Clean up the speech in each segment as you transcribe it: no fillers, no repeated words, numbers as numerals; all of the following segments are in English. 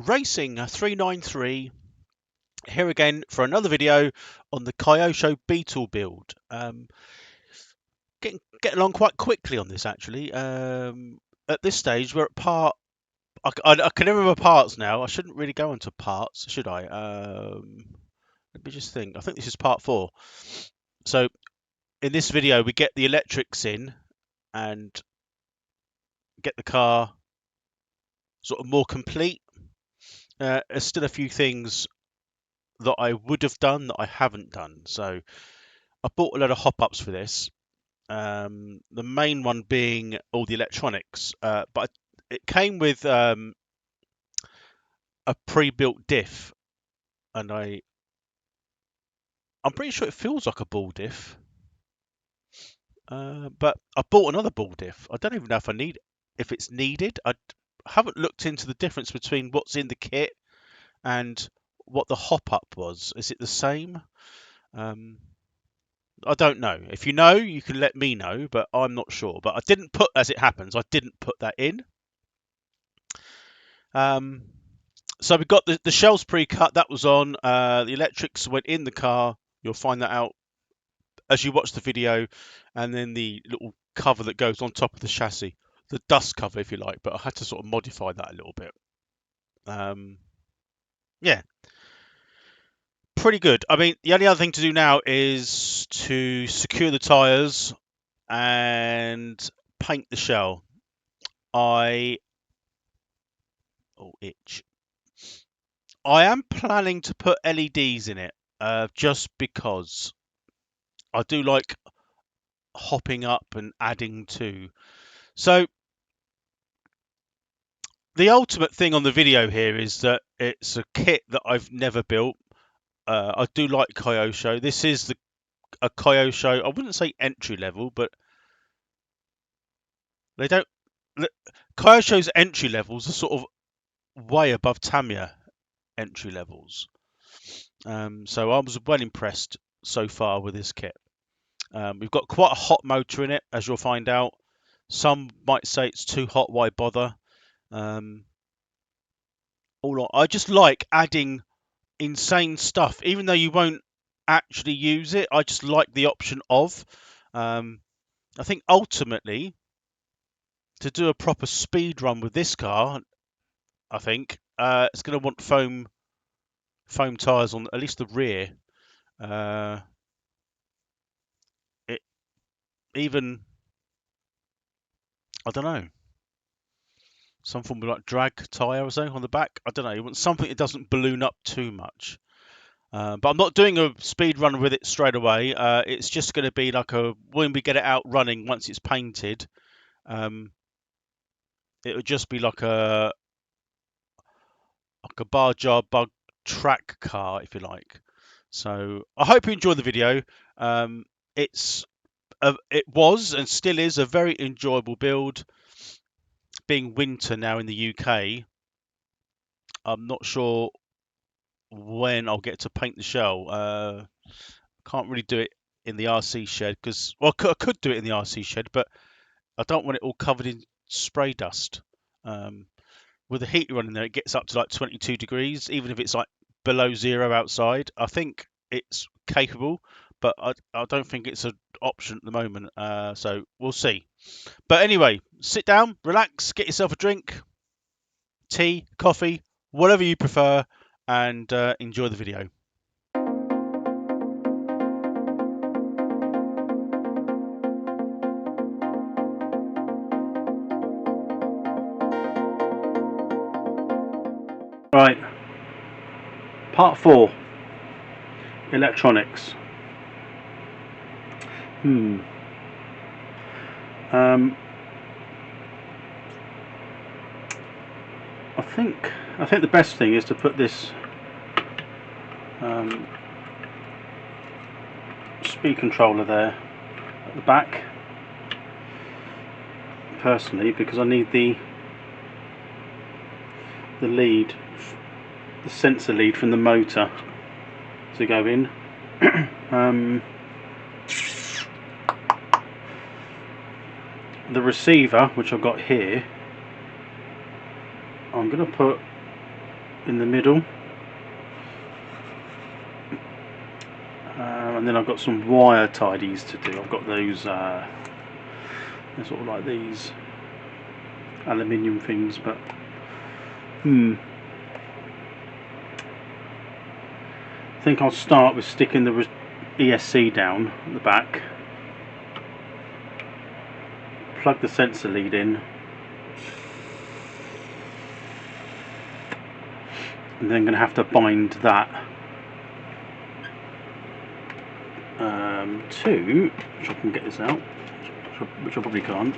Racing 393 here again for another video on the Kyosho Beetle build. Getting along quite quickly on this actually. At this stage we're at part. I can never remember parts now. I shouldn't really go into parts, should I? Let me just think. I think this is part 4. So in this video we get the electrics in and get the car sort of more complete. There's still a few things that I would have done that I haven't done. So I bought a lot of hop-ups for this. The main one being all the electronics, but it came with a pre-built diff, and I'm pretty sure it feels like a ball diff. But I bought another ball diff. I don't even know if it's needed. I haven't looked into the difference between what's in the kit and what the hop-up was. Is it the same? I don't know. If you know, you can let me know, but I'm not sure. But I didn't put, as it happens, I didn't put that in. So we've got the shells pre-cut. That was on. The electrics went in the car. You'll find that out as you watch the video. And then the little cover that goes on top of the chassis. The dust cover, if you like. But I had to sort of modify that a little bit. Yeah. Pretty good. I mean, the only other thing to do now is to secure the tyres and paint the shell. Itch. I am planning to put LEDs in it, just because I do like hopping up and adding to. So the ultimate thing on the video here is that it's a kit that I've never built. I do like Kyosho. This is a Kyosho. I wouldn't say entry level, but they don't. Kyosho's entry levels are sort of way above Tamiya entry levels. So I was well impressed so far with this kit. We've got quite a hot motor in it, as you'll find out. Some might say it's too hot, why bother? I just like adding insane stuff, even though you won't actually use it. I just like the option of. I think ultimately, to do a proper speed run with this car, I think it's going to want foam tyres on at least the rear. Even I don't know, some form of like drag tyre or something on the back. I don't know. You want something that doesn't balloon up too much. But I'm not doing a speed run with it straight away. It's just going to be like when we get it out running once it's painted. It would just be like a bar jar bug track car, if you like. So I hope you enjoyed the video. It was and still is a very enjoyable build. Being winter now in the UK, I'm not sure when I'll get to paint the shell. Can't really do it in the RC shed because, well, I could do it in the RC shed, but I don't want it all covered in spray dust. With the heat running there, it gets up to like 22 degrees, even if it's like below 0 outside. I think it's capable, but I don't think it's an option at the moment. So we'll see. But anyway, sit down, relax, get yourself a drink, tea, coffee, whatever you prefer, and enjoy the video. Right, part 4, electronics. I think the best thing is to put this speed controller there at the back, personally, because I need the lead, the sensor lead from the motor to go in. The receiver, which I've got here, I'm going to put in the middle. And then I've got some wire tidies to do. I've got those, they're sort of like these aluminium things, but I think I'll start with sticking the ESC down at the back, plug the sensor lead in, and then I'm going to have to bind that to, which I can get this out, which I probably can't.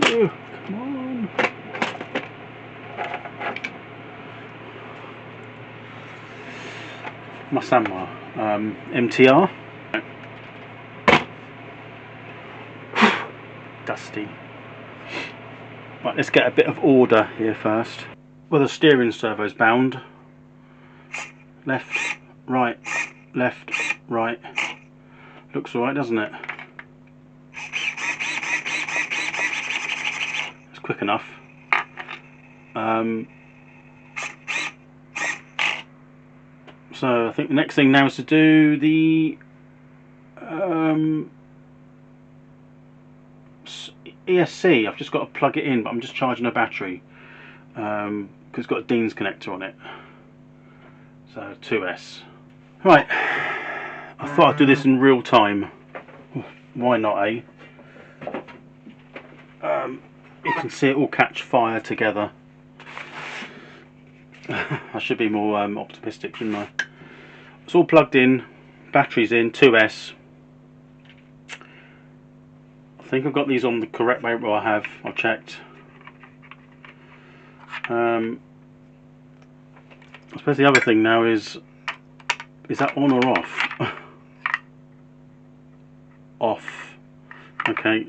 Oh, come on. My Sanwa MTR. Dusty. Right, let's get a bit of order here first. Well, the steering servo's bound. Left, right, left, right. Looks alright, doesn't it? It's quick enough. So I think the next thing now is to do the ESC. I've just got to plug it in, but I'm just charging a battery because it's got a Dean's connector on it. So 2S. Right, I thought I'd do this in real time. Why not, eh? You can see it all catch fire together. I should be more optimistic, shouldn't I? It's all plugged in, batteries in, 2S. I think I've got these on the correct way. Well, I've checked. I suppose the other thing now is that on or off? Off. Okay.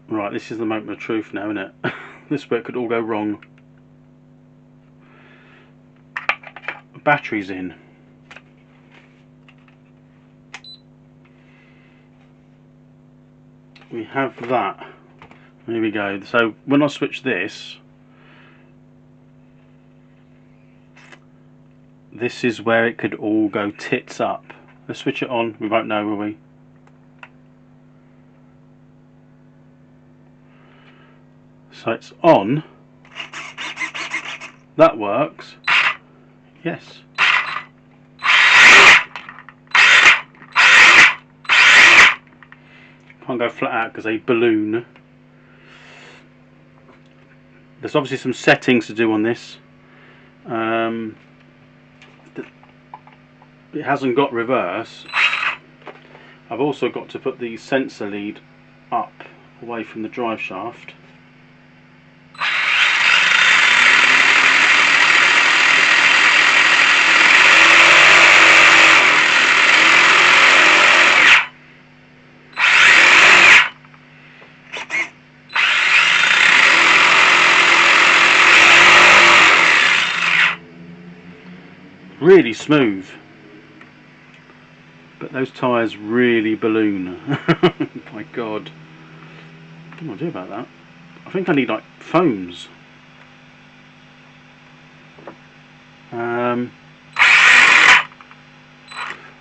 Right, this is the moment of truth now, isn't it? This is where it could all go wrong. Batteries in. We have that. There we go. So when I switch this, this is where it could all go tits up. Let's switch it on. We won't know, will we? So it's on. That works. Yes. Can't go flat out because they balloon. There's obviously some settings to do on this. It hasn't got reverse. I've also got to put the sensor lead up away from the drive shaft. Really smooth, but those tyres really balloon. My God, what do I do about that? I think I need like foams.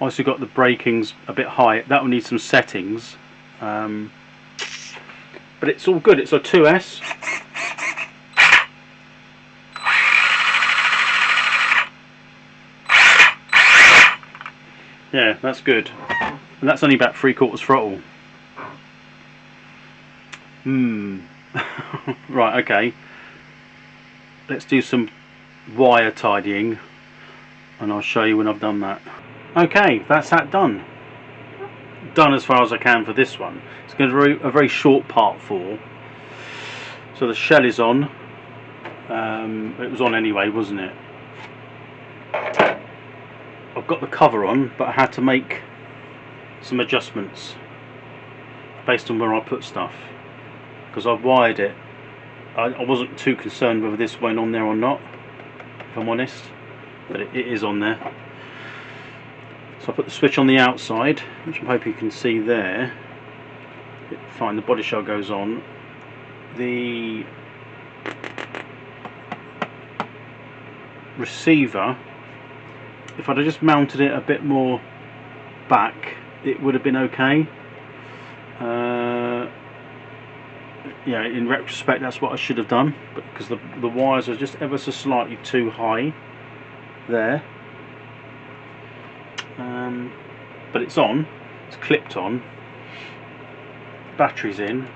Also got the braking's a bit high. That will need some settings, but it's all good. It's a 2S. Yeah, that's good. And that's only about 3/4 throttle. Right, okay. Let's do some wire tidying and I'll show you when I've done that. Okay, that's that done. Done as far as I can for this one. It's going to be a very short part 4. So the shell is on. It was on anyway, wasn't it? I've got the cover on, but I had to make some adjustments based on where I put stuff because I've wired it. I wasn't too concerned whether this went on there or not, if I'm honest, but it is on there. So I put the switch on the outside, which I hope you can see there. Fine, the body shell goes on. The receiver, if I'd have just mounted it a bit more back, it would have been okay. Yeah, in retrospect that's what I should have done, but because the wires are just ever so slightly too high there. But it's on, it's clipped on, battery's in.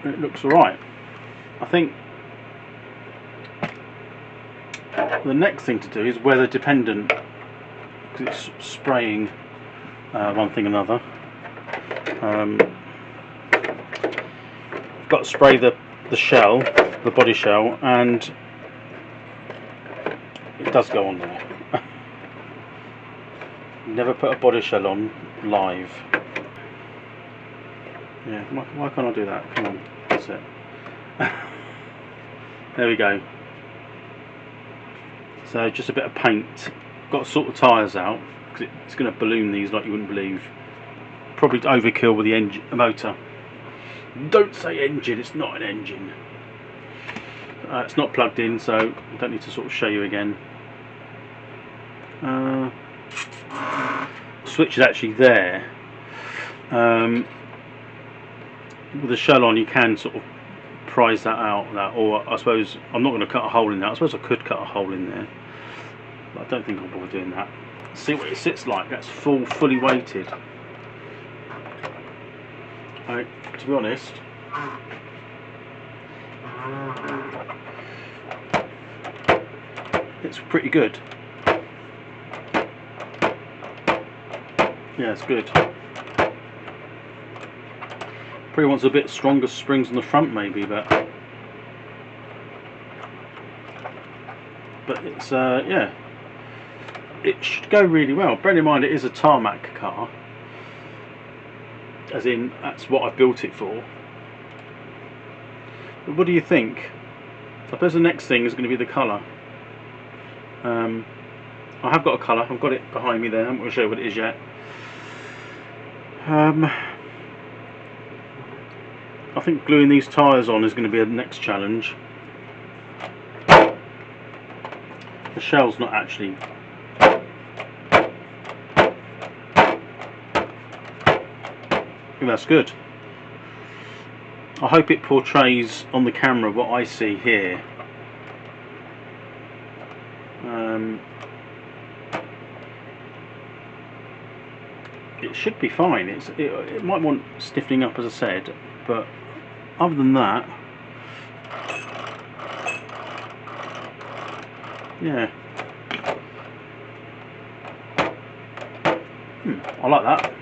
It looks alright. I think the next thing to do is weather dependent, because it's spraying one thing or another. Got to spray the shell, the body shell, and it does go on there. Never put a body shell on live. Yeah, why can't I do that? Come on, that's it. There we go. So just a bit of paint. Got to sort the tyres out, because it's going to balloon these like you wouldn't believe. Probably overkill with the engine, motor. Don't say engine, it's not an engine. It's not plugged in, so I don't need to sort of show you again. Switch is actually there. With the shell on, you can sort of prise that out, or I suppose I'm not going to cut a hole in that. I suppose I could cut a hole in there, but I don't think I'll bother doing that. See what it sits like. That's fully weighted. To be honest, it's pretty good. Yeah, it's good. Probably wants a bit stronger springs on the front, maybe, but it's yeah, it should go really well. Bearing in mind it is a tarmac car, as in that's what I built it for. But what do you think? I suppose the next thing is going to be the colour. I have got a colour. I've got it behind me there. I'm not going to show you what it is yet. I think gluing these tyres on is going to be the next challenge. The shell's not actually. That's good. I hope it portrays on the camera what I see here. It should be fine. It might want stiffening up, as I said, but other than that, yeah. I like that.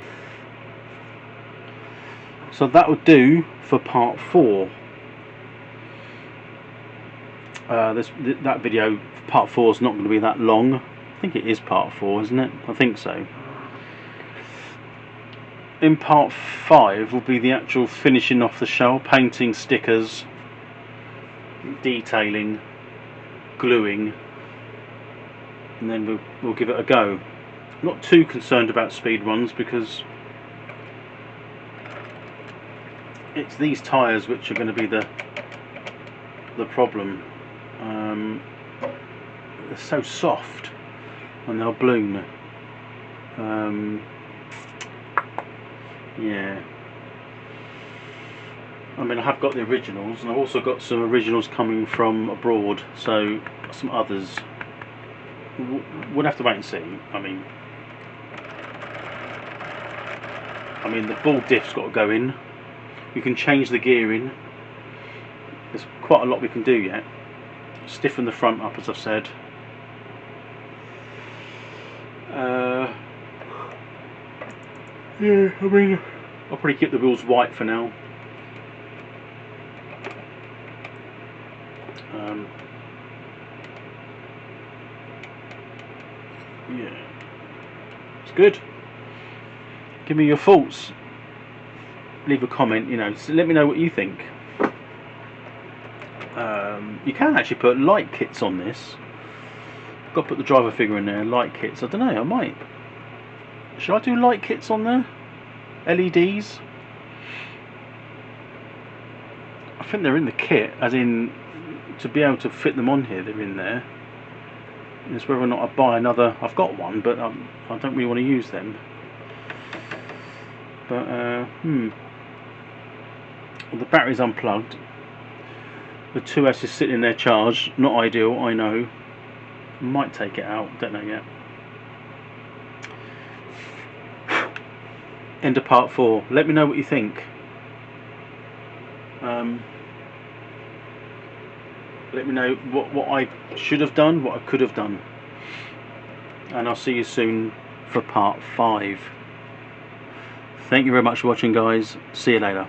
So that would do for part 4. That video, part 4, is not going to be that long. I think it is part 4, isn't it? I think so. In part 5 will be the actual finishing off the shell, painting, stickers, detailing, gluing, and then we'll give it a go. I'm not too concerned about speed runs, because it's these tyres which are going to be the problem. They're so soft and they'll bloom. Yeah. I mean, I have got the originals, and I've also got some originals coming from abroad, so some others. We'll have to wait and see. I mean the ball diff's got to go in. We can change the gearing. There's quite a lot we can do yet. Stiffen the front up, as I've said. Yeah, I mean, I'll probably keep the wheels white for now. Yeah, it's good. Give me your thoughts. Leave a comment, you know, so let me know what you think. You can actually put light kits on this. Got to put the driver figure in there, light kits. I don't know, I might. Should I do light kits on there? LEDs? I think they're in the kit, as in to be able to fit them on here. They're in there. It's whether or not I buy another. I've got one, but I don't really want to use them. But well, the battery's unplugged. The 2S is sitting there charged. Not ideal, I know. Might take it out. Don't know yet. End of part 4. Let me know what you think. Let me know what I should have done, what I could have done. And I'll see you soon for part 5. Thank you very much for watching, guys. See you later.